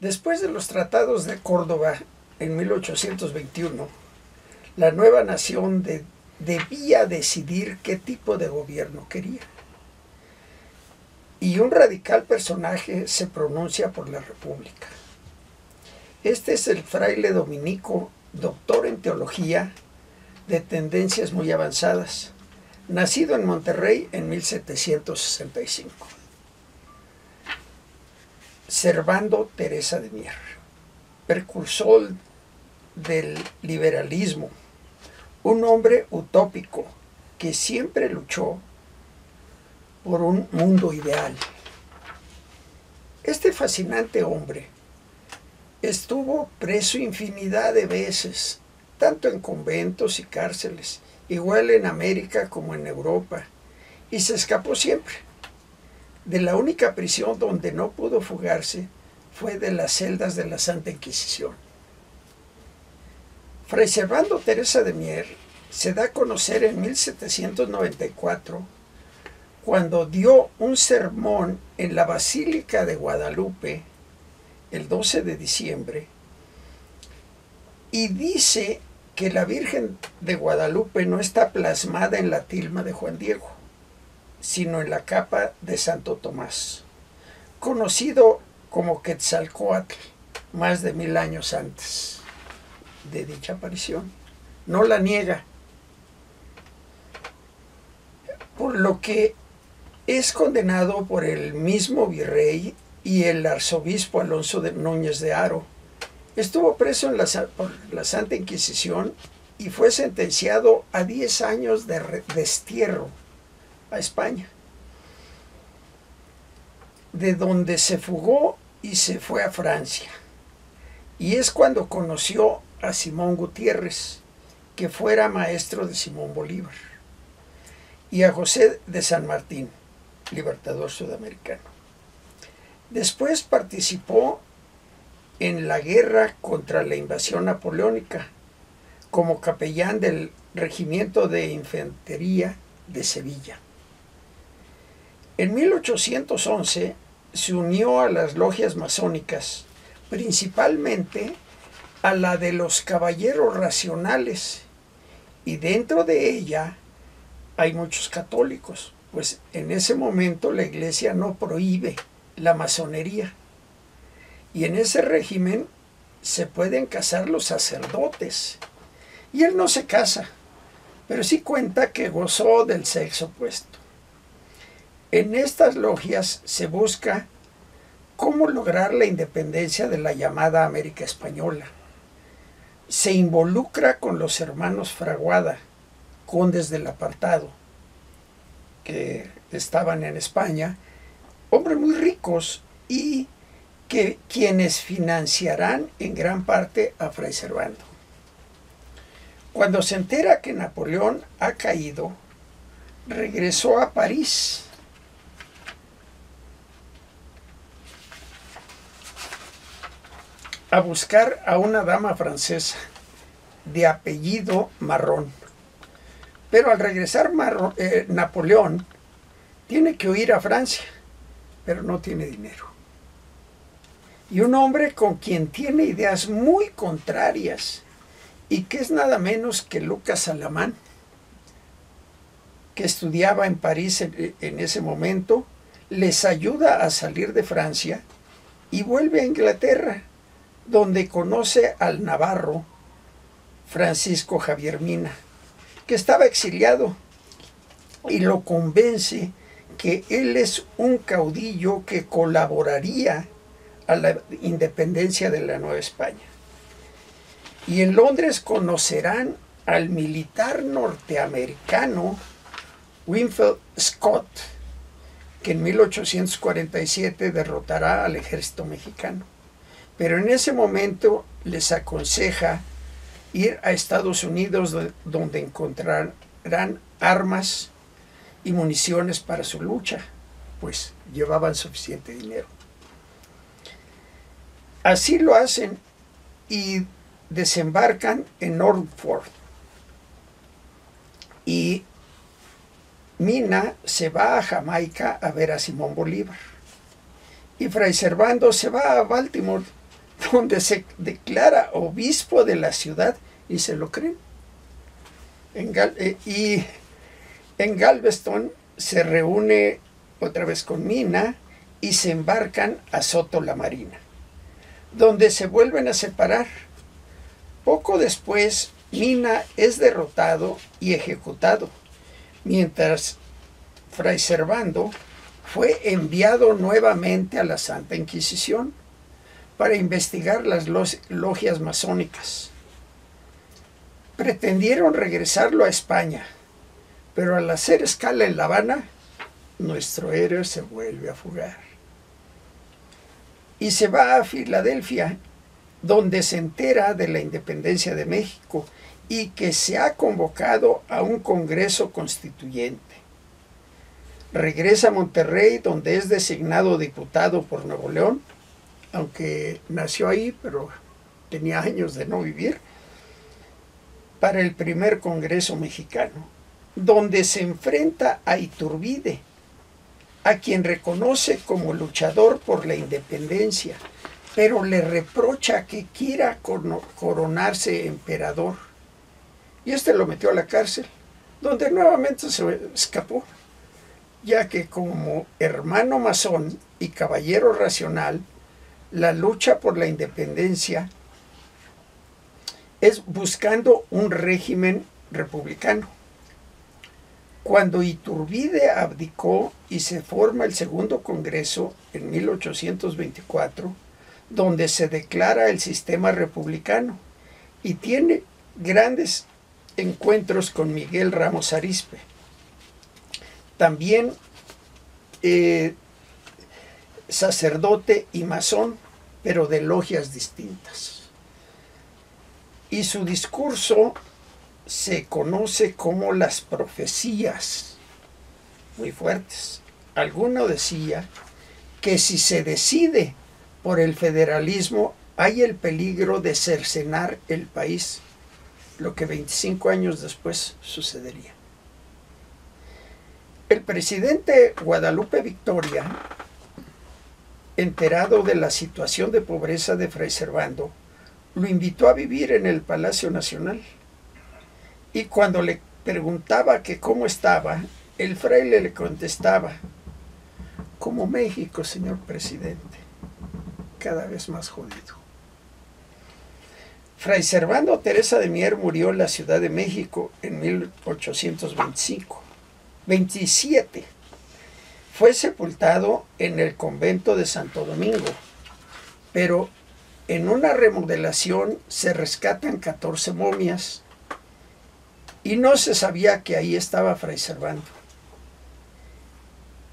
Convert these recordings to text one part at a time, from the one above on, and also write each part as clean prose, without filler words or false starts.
Después de los tratados de Córdoba en 1821, la nueva nación debía decidir qué tipo de gobierno quería. Y un radical personaje se pronuncia por la República. Este es el fraile dominico, doctor en teología, de tendencias muy avanzadas, nacido en Monterrey en 1765. Servando Teresa de Mier, precursor del liberalismo, un hombre utópico que siempre luchó por un mundo ideal. Este fascinante hombre estuvo preso infinidad de veces, tanto en conventos y cárceles, igual en América como en Europa, y se escapó siempre. De la única prisión donde no pudo fugarse fue de las celdas de la Santa Inquisición. Fray Servando Teresa de Mier se da a conocer en 1794 cuando dio un sermón en la Basílica de Guadalupe el 12 de diciembre y dice que la Virgen de Guadalupe no está plasmada en la tilma de Juan Diego, sino en la capa de Santo Tomás, conocido como Quetzalcóatl, más de 1000 años antes de dicha aparición. No la niega, por lo que es condenado por el mismo virrey y el arzobispo Alonso de Núñez de Haro. Estuvo preso por la Santa Inquisición y fue sentenciado a 10 años de destierro a España, de donde se fugó y se fue a Francia. Y es cuando conoció a Simón Gutiérrez, que fuera maestro de Simón Bolívar, y a José de San Martín, libertador sudamericano. Después participó en la guerra contra la invasión napoleónica como capellán del Regimiento de Infantería de Sevilla. En 1811 se unió a las logias masónicas, principalmente a la de los Caballeros Racionales, y dentro de ella hay muchos católicos, pues en ese momento la Iglesia no prohíbe la masonería, y en ese régimen se pueden casar los sacerdotes, y él no se casa, pero sí cuenta que gozó del sexo opuesto. En estas logias se busca cómo lograr la independencia de la llamada América Española. Se involucra con los hermanos Fraguada, condes del Apartado, que estaban en España, hombres muy ricos y quienes financiarán en gran parte a Fray Servando. Cuando se entera que Napoleón ha caído, regresó a París a buscar a una dama francesa de apellido Marrón. Pero al regresar Napoleón tiene que huir a Francia, pero no tiene dinero. Y un hombre con quien tiene ideas muy contrarias y que es nada menos que Lucas Alamán, que estudiaba en París en ese momento, les ayuda a salir de Francia y vuelve a Inglaterra, donde conoce al navarro Francisco Javier Mina, que estaba exiliado, y lo convence que él es un caudillo que colaboraría a la independencia de la Nueva España. Y en Londres conocerán al militar norteamericano Winfield Scott, que en 1847 derrotará al ejército mexicano. Pero en ese momento les aconseja ir a Estados Unidos, donde encontrarán armas y municiones para su lucha, pues llevaban suficiente dinero. Así lo hacen y desembarcan en Norfolk. Y Mina se va a Jamaica a ver a Simón Bolívar. Y Fray Servando se va a Baltimore, donde se declara obispo de la ciudad y se lo creen. Y en Galveston se reúne otra vez con Mina y se embarcan a Soto la Marina, donde se vuelven a separar. Poco después, Mina es derrotado y ejecutado, mientras Fray Servando fue enviado nuevamente a la Santa Inquisición para investigar las logias masónicas. Pretendieron regresarlo a España, pero al hacer escala en La Habana, nuestro héroe se vuelve a fugar. Y se va a Filadelfia, donde se entera de la independencia de México y que se ha convocado a un Congreso Constituyente. Regresa a Monterrey, donde es designado diputado por Nuevo León, aunque nació ahí, pero tenía años de no vivir, para el primer Congreso mexicano, donde se enfrenta a Iturbide, a quien reconoce como luchador por la independencia, pero le reprocha que quiera coronarse emperador. Y lo metió a la cárcel, donde nuevamente se escapó, ya que como hermano masón y caballero racional, la lucha por la independencia es buscando un régimen republicano. Cuando Iturbide abdicó y se forma el Segundo Congreso en 1824, donde se declara el sistema republicano y tiene grandes encuentros con Miguel Ramos Arizpe. También sacerdote y masón, pero de logias distintas. Y su discurso se conoce como las profecías, muy fuertes. Alguno decía que si se decide por el federalismo, hay el peligro de cercenar el país, lo que 25 años después sucedería. El presidente Guadalupe Victoria, enterado de la situación de pobreza de Fray Servando, lo invitó a vivir en el Palacio Nacional. Y cuando le preguntaba que cómo estaba, el fraile le contestaba: como México, señor presidente, cada vez más jodido. Fray Servando Teresa de Mier murió en la Ciudad de México en 1827. Fue sepultado en el convento de Santo Domingo, pero en una remodelación se rescatan 14 momias y no se sabía que ahí estaba Fray Servando.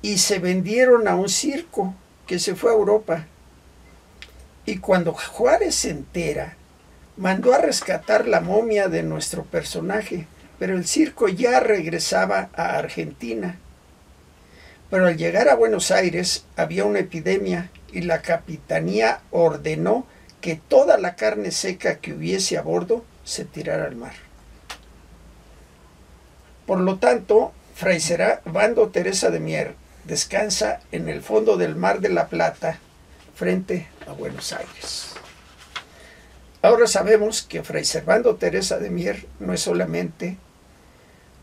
Y se vendieron a un circo que se fue a Europa. Y cuando Juárez se entera, mandó a rescatar la momia de nuestro personaje, pero el circo ya regresaba a Argentina. Pero al llegar a Buenos Aires había una epidemia y la capitanía ordenó que toda la carne seca que hubiese a bordo se tirara al mar. Por lo tanto, Fray Servando Teresa de Mier descansa en el fondo del Mar de la Plata, frente a Buenos Aires. Ahora sabemos que Fray Servando Teresa de Mier no es solamente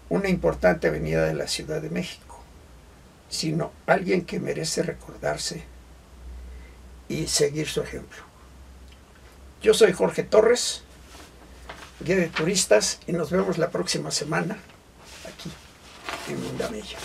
una importante avenida de la Ciudad de México, sino alguien que merece recordarse y seguir su ejemplo. Yo soy Jorge Torres, guía de turistas, y nos vemos la próxima semana aquí en Mundamella.